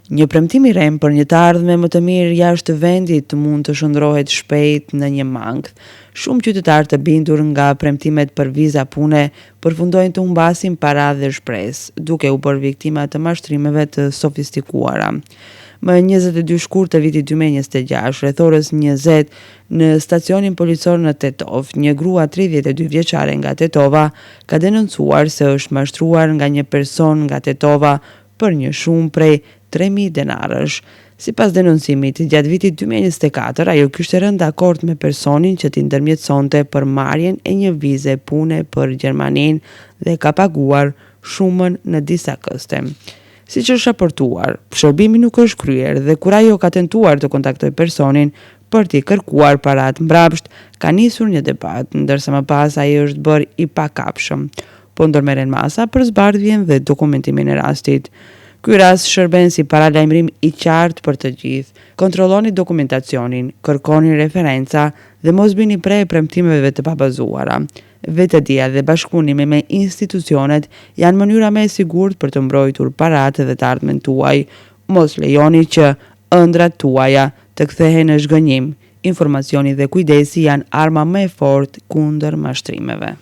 Një premtim i rem për një të ardhme më të mirë jashtë vendit mund të shndrohet shpejt në një mangth. Shumë qytetarë të bindur nga premtimet për viza pune përfundojnë të humbasin para dhe shpresë, duke u bërë viktima të mashtrimeve të sofistikuara. Më 22 shkurt të vitit 2026, rreth orës 20 në stacionin policor në Tetov, një grua 32 vjeçare nga Tetova ka denoncuar se është mashtruar nga një person nga Tetova për një shumë prej 3.000 denarësh. Sipas denoncimit, gjatë vitit 2024, ajo kishte rënë dakord me personin që t'i ndërmjetësonte për marrjen e një vize pune për Gjermaninë dhe ka paguar shumën në disa këste. Siç është raportuar, shërbimi nuk është kryer dhe kur ajo ka tentuar të kontaktojë personin për t'i kërkuar paratë mbrapsht, ka nisur një debat, ndërsa më pas ai është bërë i pakapshëm. Po ndërmerren masa për zbardhjen dhe dokumentimin e rastit. Ky rast shërben si paralajmërim i qartë për të gjithë. Kontrolloni dokumentacionin, kërkoni referenca dhe mos bini prej premtimeve të pabazuara. Vetëdia dhe bashkëpunimi me institucionet janë mënyra më e sigurt për të mbrojtur paratë dhe të ardhmen tuaj. Mos lejoni që ëndrat tuaja të kthehen në zhgënjim. Informacioni dhe kujdesi janë arma më e fortë kundër mashtrimeve.